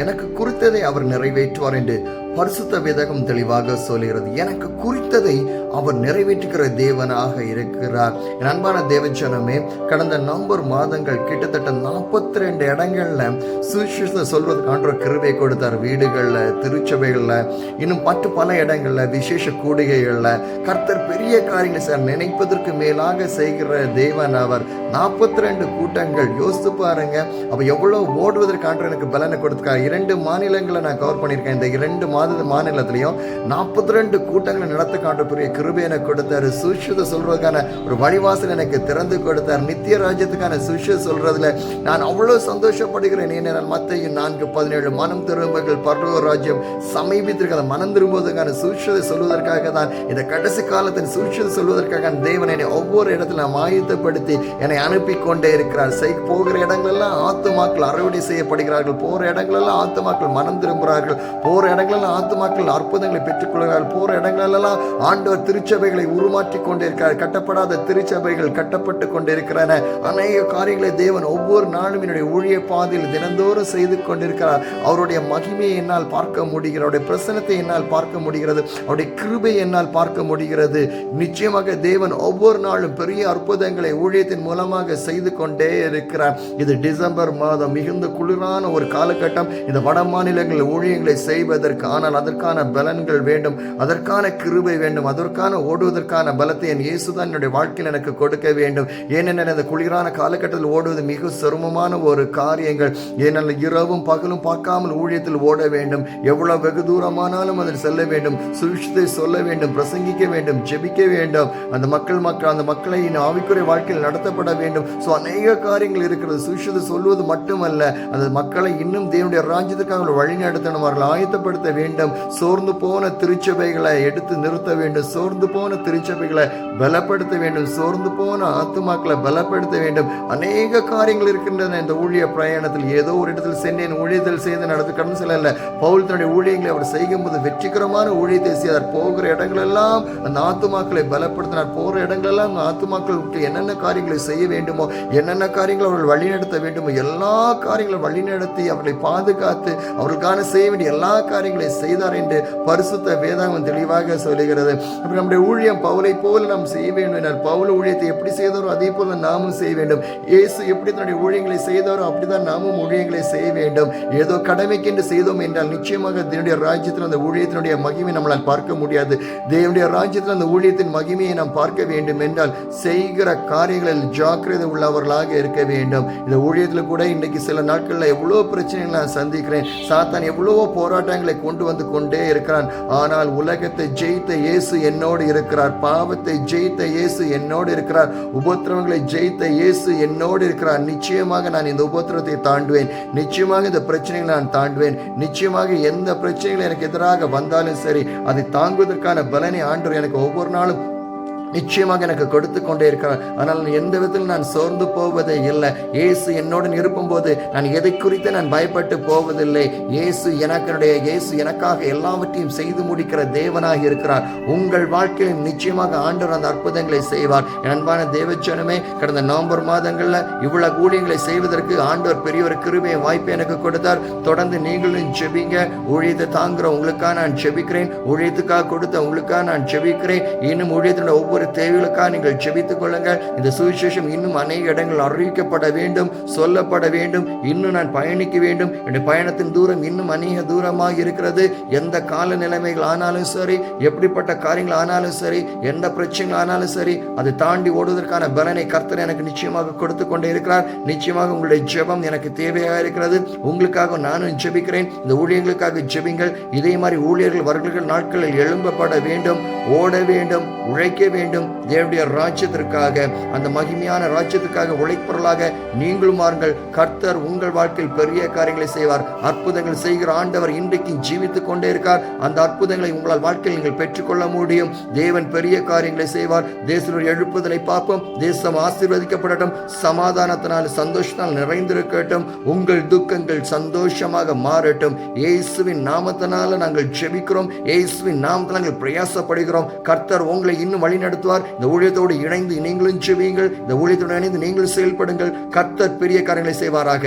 எனக்கு குறித்ததை அவர் நிறைவேற்றுவார் என்று பரிசுத்த வேதகம் தெளிவாக சொல்கிறது. எனக்கு குறித்ததை அவர் நிறைவேற்றுகிற தேவனாக இருக்கிறார். என் அன்பான தேவஜனமே, கடந்த நவம்பர் மாதங்கள் கிட்டத்தட்ட 42 இடங்கள்ல சுவிசேஷத்தை சொல்வதற்கான கிருபை கொடுத்தார். வீடுகள்ல, திருச்சபைகள்ல, இன்னும் பல இடங்கள்ல, விசேஷ கூடுகைகள்ல கர்த்தர் பெரிய காரியங்களை சார் நினைப்பதற்கு மேலாக செய்கிற தேவன் அவர். 42 கூட்டங்கள் யோசித்து பாருங்க. அப்ப எவ்வளவு ஓடுவதற்கான எனக்கு பலனை கொடுத்துருக்காரு. 2 மாநிலங்களை நான் கவர் பண்ணியிருக்கேன். இந்த 2 மாநிலத்திலையும் 42 கூட்டங்களை நடத்த பெரிய கிருபை எனக்கு கொடுத்தாரு. சுவிசேஷத்தை சொல்றதுக்கான ஒரு வழிவாசல் எனக்கு திறந்து கொடுத்தார். நித்திய ராஜ்யத்துக்கான சுவிசேஷம் சொல்றதுல நான் அவ்வளவு சந்தோஷப்படுகிறேன். ஏனென்றால் மத்தேயு 4:17 மனம் திரும்புங்கள், பரலோக ராஜ்யம் சமீபித்திருக்கிற மனம் திரும்புவதற்கான சுவிசேஷத்தை சொல்வதற்காக தான், இந்த கடைசி காலத்தின் சுவிசேஷத்தை சொல்வதற்காக தேவன் என்னை ஒவ்வொரு இடத்துல ஆயத்தப்படுத்தி என்னை அனுப்பி கொண்டே இருக்கிறார். போகிற இடங்களெல்லாம் ஆத்துமாக்கள் அறுவடை செய்யப்படுகிறார்கள். போற இடங்களெல்லாம் ஆத்துமாக்கள் மனம் திரும்புகிறார்கள். போற இடங்களெல்லாம் ஆத்துமாக்கள் அற்புதங்களை பெற்றுக்கொள்கிறார்கள். போற இடங்களெல்லாம் ஆண்டவர் திருச்சபைகளை உருமாற்றி கொண்டிருக்கிறார். கட்டப்படாத திருச்சபைகள் கட்டப்பட்டு கொண்டிருக்கிறன. அநேக காரியங்களை தேவன் ஒவ்வொரு நாளும் என்னுடைய ஊழிய பாதையில் தினந்தோறும் செய்து கொண்டிருக்கிறார். அவருடைய மகிமையை என்னால் பார்க்க முடிகிறது. அவருடைய பிரசனத்தை என்னால் பார்க்க முடிகிறது. அவருடைய கிருபை என்னால் பார்க்க முடிகிறது. நிச்சயமாக தேவன் ஒவ்வொரு நாளும் பெரிய அற்புதங்களை ஊழியத்தின் மூலமாக செய்து கொண்டே இருக்கிறார். இது டிசம்பர் மாதம் மிகுந்த குளிரான ஒரு காலகட்டம். இந்த வட மாநிலங்களில் ஊழியங்களை செய்வதற்கு, ஆனால் அதற்கான பலன்கள் வேண்டும், அதற்கான கிருபை வேண்டும், அதற்கான ஓடுவதற்கான பலத்தை என் இயேசுதான் என்னுடைய வாழ்க்கையில் எனக்கு கொடுக்க வேண்டும். ஏனென்றால் இந்த குளிரான காலகட்டத்தில் ஓடுவது மிக சிரமமான ஒரு காரியங்கள். ஏனென்றால் இரவும் பகலும் பார்க்காமல் ஊழியத்தில் ஓட வேண்டும். எவ்வளவு வெகு தூரமானாலும் அதில் செல்ல வேண்டும், சுவிசேஷத்தை சொல்ல வேண்டும், பிரசங்கிக்க வேண்டும், ஜெபிக்க வேண்டும். அந்த மக்களை ஆவிக்குரிய வாழ்க்கையில் நடத்தப்பட வேண்டும். அநேக காரியங்கள் இருக்கிறது. சுவிசேஷத்தை சொல்வது மட்டுமல்ல, அந்த மக்களை இன்னும் தேவனுடைய ராஜ்யத்துக்காக வழி நடத்தணும், அவர்கள் ஆயத்தப்படுத்த வேண்டும். சோர்ந்து போன திருச்சபைகளை எடுத்து நிறுத்த வேண்டும். சோர்ந்து போன திருச்சபைகளை பலப்படுத்த வேண்டும். சோர்ந்து போன ஆத்துமாக்களை பலப்படுத்த வேண்டும். அநேக காரியங்கள் இருக்கின்றன இந்த ஊழிய பிரயாணத்தில். ஏதோ ஒரு இடத்தில் சென்றேன், ஊழியத்தில் செய்து நடந்து கடன் செல்ல. பவுல் தன்னுடைய ஊழியங்களை அவர் செய்யும் போது வெற்றிகரமான ஊழியத்தை செய்தார். போகிற இடங்களெல்லாம் அந்த ஆத்துமாக்களை பலப்படுத்தினார். போகிற இடங்களெல்லாம் அந்த ஆத்துமாக்களுக்கு என்னென்ன காரியங்களை செய்ய வேண்டுமோ, என்னென்ன காரியங்களை அவர்கள் வழிநடத்த வேண்டுமோ, எல்லா காரியங்களும் வழிநடத்தி அவர்களை பாதுகாத்து அவர்களுக்கான செய்ய வேண்டிய எல்லா காரியங்களை செய்தார் என்று பரிசுத்த வேதாகம் தெளிவாக சொல்லுகிறது. நம்முடைய ஊழியம் பவுலை போல நாம் செய்ய வேண்டும். பவுல் ஊழியத்தை எப்படி செய்தாரோ அதே போல நாமும் செய்ய வேண்டும். இயேசு எப்படி தன்னுடைய ஊழியங்களை செய்தாரோ அப்படிதான் நாமும் ஊழியங்களை செய்ய வேண்டும். ஏதோ கடமைக்கு என்று செய்தோம் என்றால் நிச்சயமாக தேவனுடைய ராஜ்யத்தில் அந்த ஊழியத்தினுடைய மகிமை நம்மளால் பார்க்க முடியாது. தேவனுடைய ராஜ்யத்தில் அந்த ஊழியத்தின் மகிமையை நாம் பார்க்க வேண்டும் என்றால் செய்கிற காரியங்களில் ஜாக்கிரதை உள்ளவர்களாக இருக்க வேண்டும். இந்த ஊழியத்தில் கூட இன்றைக்கு சில நாட்களில் எவ்வளவு பிரச்சனைகளை நான் சந்திக்கிறேன். சாத்தான் எவ்வளவோ போராட்டங்களை கொண்டு வந்து கொண்டே இருக்கிறான். ஆனால் உலகத்தை ஜெயித்த இயேசு என்னோடு இருக்கிறார். பாவத்தை ஜெயித்த இயேசு என்னோடு இருக்கிறார். உபத்திரவங்களை ஜெயித்த இயேசு என்னோடு இருக்கிறார். நிச்சயமாக நான் இந்த உபத்திரத்தை தாண்டுவேன். நிச்சயமாக இந்த பிரச்சனைகளை நான் தாண்டுவேன். நிச்சயமாக எந்த பிரச்சனைகள் எனக்கு எதிராக வந்தாலும் சரி, அதை தாங்குவதற்கான பலனை ஆண்டவர் எனக்கு ஒவ்வொரு நாளும் நிச்சயமாக எனக்கு கொடுத்து கொண்டே இருக்கிறார். ஆனால் எந்த விதத்தில் நான் சோர்ந்து போவதே இல்லை. இயேசு என்னுடன் இருக்கும் போது நான் எதை குறித்து நான் பயப்பட்டு போவதில்லை. இயேசு எனக்காக எல்லாவற்றையும் செய்து முடிக்கிற தேவனாக இருக்கிறார். உங்கள் வாழ்க்கையில் நிச்சயமாக ஆண்டவர் அந்த அற்புதங்களை செய்வார். அன்பான தேவஜனமே, கடந்த நவம்பர் மாதங்கள்ல இவ்வளவு ஊழியங்களை செய்வதற்கு ஆண்டவர் பெரிய ஒரு கிருபை வாய்ப்பை எனக்கு கொடுத்தார். தொடர்ந்து நீங்களும் ஜெபிங்க. ஊழியத்தை தாங்குற உங்களுக்காக நான் ஜெபிக்கிறேன். ஊழியத்துக்காக கொடுத்த உங்களுக்காக நான் ஜெபிக்கிறேன். இன்னும் ஊழியத்தினுடைய ஒவ்வொரு தேவைகளுக்காக நீங்கள் ஜெபித்துக் கொள்ளுங்கள். இந்த சுவிசேஷம் இன்னும் அநேக இடங்கள் அறிவிக்கப்பட வேண்டும், சொல்லப்பட வேண்டும். இன்னும் நான் பயணிக்க வேண்டும். என்னுடைய பயணத்தின் தூரம் இன்னும் அநேக தூரமாக இருக்கிறது. எந்த கால நிலைமைகள் ஆனாலும் சரி, எப்படிப்பட்ட காரியங்கள் ஆனாலும் சரி, எந்த பிரச்சனைகள் ஆனாலும் சரி, அதை தாண்டி ஓடுவதற்கான பலனை கர்த்தர் எனக்கு நிச்சயமாக கொடுத்து கொண்டே இருக்கிறார். நிச்சயமாக உங்களுடைய ஜெபம் எனக்கு தேவையாக இருக்கிறது. உங்களுக்காக நானும் ஜெபிக்கிறேன். இந்த ஊழியர்களுக்காக ஜெபிங்கள். இதே மாதிரி ஊழியர்கள் வருகிற நாட்களில் எழும்பப்பட வேண்டும், ஓட வேண்டும், உழைக்க வேண்டும். தேவனுடைய ராஜ்யத்திற்காக, அந்த மகிமையான ராஜ்யத்துக்காக உழைப்பவர்களாக நீங்களும் மாறுங்கள். கர்த்தர் உங்கள் வாழ்க்கையில் பெரிய காரியங்களை செய்வார். அற்புதங்கள் செய்கிற ஆண்டவர் இன்றைக்கு ஜீவித்துக் கொண்டே இருக்கார். அந்த அற்புதங்களை உங்களால் வாழ்க்கையில் நீங்கள் பெற்றுக்கொள்ள முடியும். தேவன் பெரிய காரியங்களை செய்வார். தேசனுடைய எழுப்புதலை பார்ப்போம். தேசம் ஆசீர்வதிக்கப்படட்டும். சமாதானத்தினால், சந்தோஷத்தால் நிறைந்திருக்கட்டும். உங்கள் துக்கங்கள் சந்தோஷமாக மாறட்டும். இயேசுவின் நாமத்தினால நாங்கள் ஜெபிக்கிறோம். இயேசுவின் நாமத்தினால் நாங்கள் பிரயாசப்படுகிறோம். கர்த்தர் உங்களை இன்னும் வழி நடத்துவார். இந்த ஊழியத்தோடு இணைந்து நீங்களும் ஜெபியுங்கள். இந்த ஊழியத்தோடு இணைந்து நீங்கள் செயல்படுங்கள். கர்த்தர் பெரிய காரியங்களை செய்வாராக.